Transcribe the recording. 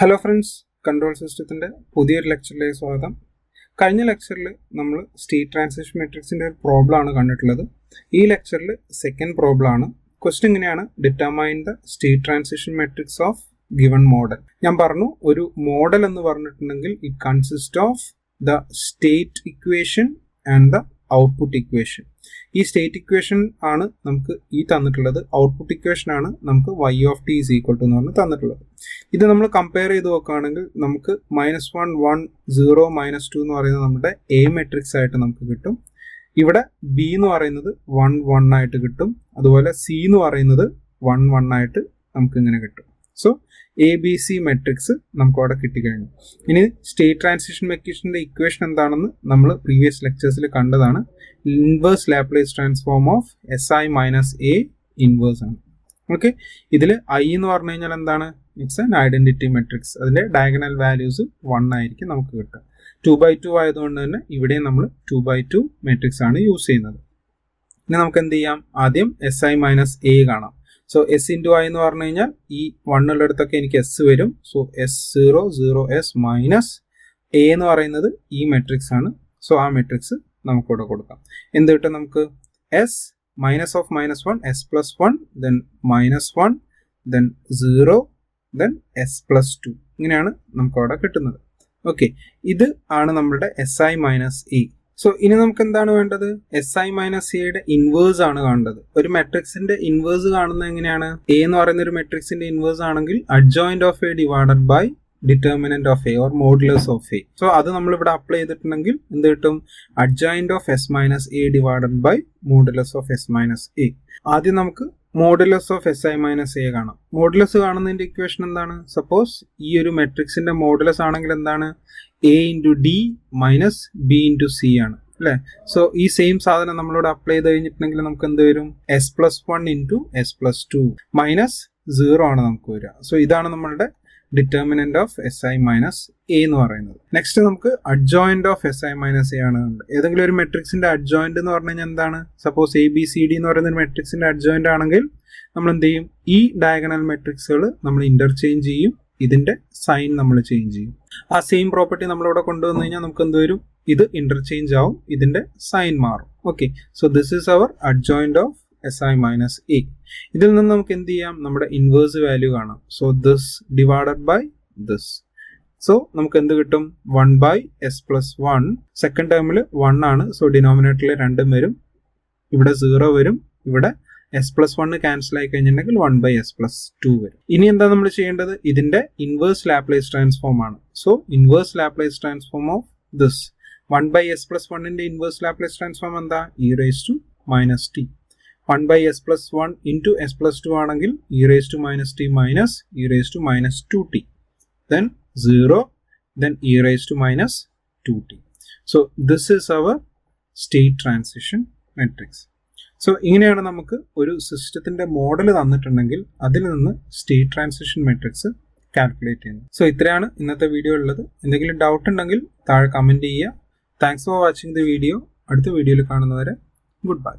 Hello friends, control സിസ്റ്റത്തിൻ്റെ പുതിയൊരു ലെക്ചറിലേക്ക് സ്വാഗതം. കഴിഞ്ഞ ലെക്ചറിൽ നമ്മൾ സ്റ്റേറ്റ് ട്രാൻസിഷൻ മെട്രിക്സിൻ്റെ ഒരു പ്രോബ്ലമാണ് കണ്ടിട്ടുള്ളത്. ഈ ലെക്ചറിൽ സെക്കൻഡ് പ്രോബ്ലം ആണ്. ക്വസ്റ്റ്യൻ ഇങ്ങനെയാണ്: determine the state transition matrix of given model. ഞാൻ പറഞ്ഞു, ഒരു മോഡൽ എന്ന് പറഞ്ഞിട്ടുണ്ടെങ്കിൽ it consist of the state equation and the output equation. ഈ സ്റ്റേറ്റ് ഇക്വേഷൻ ആണ് നമുക്ക് ഈ തന്നിട്ടുള്ളത്. ഔട്ട്പുട്ട് ഇക്വേഷൻ ആണ് നമുക്ക് y of t is equal to എന്ന് പറഞ്ഞ് തന്നിട്ടുള്ളത്. ഇത് നമ്മൾ കമ്പയർ ചെയ്ത് നോക്കുകയാണെങ്കിൽ നമുക്ക് -1 1 0 -2 എന്ന് പറയുന്നത് നമ്മുടെ എ മെട്രിക്സ് ആയിട്ട് നമുക്ക് കിട്ടും. ഇവിടെ ബി എന്ന് പറയുന്നത് 1 1 ആയിട്ട് കിട്ടും. അതുപോലെ സി എന്ന് പറയുന്നത് 1 1 ആയിട്ട് നമുക്ക് ഇങ്ങനെ കിട്ടും. So A B C matrix നമുക്ക് അവിടെ കിട്ടിക്കഴിഞ്ഞു. ഇനി സ്റ്റേറ്റ് ട്രാൻസിഷൻ മെട്രിക്സിന്റെ ഇക്വേഷൻ എന്താണെന്ന് നമ്മൾ പ്രീവിയസ് ലെക്ചേഴ്സിൽ കണ്ടതാണ്. Inverse Laplace transform of S I minus A inverse ആണ്. ഓക്കെ, ഇതിൽ ഐ എന്ന് പറഞ്ഞു കഴിഞ്ഞാൽ എന്താണ്? It's an identity matrix. അതിന്റെ ഡയഗണൽ വാല്യൂസ് 1 ആയിരിക്കും നമുക്ക് കിട്ടുക. 2/2 ആയതുകൊണ്ട് തന്നെ ഇവിടെ നമ്മൾ 2/2 മെട്രിക്സ് ആണ് യൂസ് ചെയ്യുന്നത്. ഇനി നമുക്ക് എന്ത് ചെയ്യാം? ആദ്യം എസ് ഐ മൈനസ് എ കാണാം. സോ എസ് ഇൻറ്റു ഐ എന്ന് പറഞ്ഞു കഴിഞ്ഞാൽ ഈ 1 ഉള്ളിടത്തൊക്കെ എനിക്ക് എസ് വരും. So S0 0 S minus A എന്ന് പറയുന്നത് ഈ മെട്രിക്സ് ആണ്. സോ ആ മെട്രിക്സ് നമുക്കിവിടെ കൊടുക്കാം. എന്ത് കിട്ടും നമുക്ക്? S minus of -1 S plus 1 then -1 then 0 then S plus 2. ഇങ്ങനെയാണ് നമുക്ക് അവിടെ കിട്ടുന്നത്. ഓക്കെ, ഇത് ആണ് നമ്മളുടെ S I minus A. So ഇനി നമുക്ക് എന്താണ് വേണ്ടത്? എസ് ഐ മൈനസ് എയുടെ ഇൻവേഴ്സ് ആണ് കാണേണ്ടത്. ഒരു മെട്രിക്സിന്റെ ഇൻവേഴ്സ് കാണുന്നത് എങ്ങനെയാണ്? എ എന്ന് പറയുന്ന ഒരു മെട്രിക്സിന്റെ ഇൻവേഴ്സ് ആണെങ്കിൽ adjoint of A divided by determinant of A or modulus of A. So അത് നമ്മൾ ഇവിടെ അപ്ലൈ ചെയ്തിട്ടുണ്ടെങ്കിൽ എന്ത് കിട്ടും? Adjoint of S minus A divided by modulus of S minus A. ആദ്യം നമുക്ക് modulus of S I minus A കാണാം. Modulus കാണുന്നതിന്റെ ഇക്വേഷൻ എന്താണ്? സപ്പോസ് ഈ ഒരു മെട്രിക്സിന്റെ മോഡുലസ് ആണെങ്കിൽ എന്താണ്? A into D minus B into C ആണ് അല്ലേ? സോ ഈ സെയിം സാധനം നമ്മളിവിടെ അപ്ലൈ ചെയ്ത് കഴിഞ്ഞിട്ടുണ്ടെങ്കിൽ നമുക്ക് എന്ത് വരും? S plus 1 into s plus 2 minus 0 ആണ് നമുക്ക് വരിക. സോ ഇതാണ് നമ്മളുടെ determinant of S I minus A എന്ന് പറയുന്നത്. നെക്സ്റ്റ് നമുക്ക് adjoint of S I minus A ആണ്. ഏതെങ്കിലും ഒരു മെട്രിക്സിന്റെ അഡ്ജോയിന്റ് എന്ന് പറഞ്ഞു കഴിഞ്ഞാൽ എന്താണ്? Suppose A B C D എന്ന് പറയുന്ന ഒരു മെട്രിക്സിന്റെ അഡ്ജോയിന്റ് ആണെങ്കിൽ നമ്മൾ എന്ത് ചെയ്യും? ഈ ഡയഗണൽ മെട്രിക്സുകൾ നമ്മൾ ഇന്റർചേഞ്ച് ചെയ്യും. ഇതിന്റെ സൈൻ നമ്മൾ ചേഞ്ച് ചെയ്യും. ആ സെയിം പ്രോപ്പർട്ടി നമ്മളിവിടെ കൊണ്ടുവന്നു കഴിഞ്ഞാൽ നമുക്ക് എന്ത് വരും? ഇത് ഇന്റർചേഞ്ച് ആവും, ഇതിന്റെ സൈൻ മാറും. Okay, so this is our adjoint of S I minus A. ഇതിൽ നിന്ന് നമുക്ക് എന്ത് ചെയ്യാം? നമ്മുടെ ഇൻവേഴ്സ് വാല്യൂ കാണാം. So this divided by this. So നമുക്ക് എന്ത് കിട്ടും? 1 ബൈ എസ് പ്ലസ് 1. സെക്കൻഡ് ടേമിൽ 1 ആണ്. സോ ഡിനോമിനേറ്ററിൽ 2 വരും. ഇവിടെ 0 വരും. ഇവിടെ എസ് പ്ലസ് 1 ക്യാൻസൽ ആയി കഴിഞ്ഞിട്ടുണ്ടെങ്കിൽ 1 ബൈ എസ് പ്ലസ് 2 വരും. ഇനി എന്താ നമ്മൾ ചെയ്യേണ്ടത്? ഇതിന്റെ ഇൻവേഴ്സ് ലാപ്ലേസ് ട്രാൻസ്ഫോം ആണ്. So inverse Laplace transform of this 1 by s plus 1ന്റെ ഇൻവേഴ്സ് ലാപ്ലേസ് ട്രാൻസ്ഫോം എന്താ? E raise to minus t. 1 by s plus 1 into s plus 2 ആണെങ്കിൽ e raise to minus t minus e raise to minus 2t then 0 then e raise to minus 2t. So this is our state transition matrix. So ഇങ്ങനെയാണ് നമുക്ക് ഒരു സിസ്റ്റത്തിന്റെ model തന്നിട്ടുണ്ടെങ്കിൽ അതിൽ നിന്ന് state transition matrix calculate ചെയ്യുന്നത്. So ഇത്രയാണ് ഇന്നത്തെ വീഡിയോ ഉള്ളത്. എന്തെങ്കിലും ഡൗട്ട് ഉണ്ടെങ്കിൽ താഴെ കമന്റ് ചെയ്യുക. Thanks for watching the video. അടുത്ത വീഡിയോയിൽ കാണുന്നവരെ ഗുഡ് ബൈ.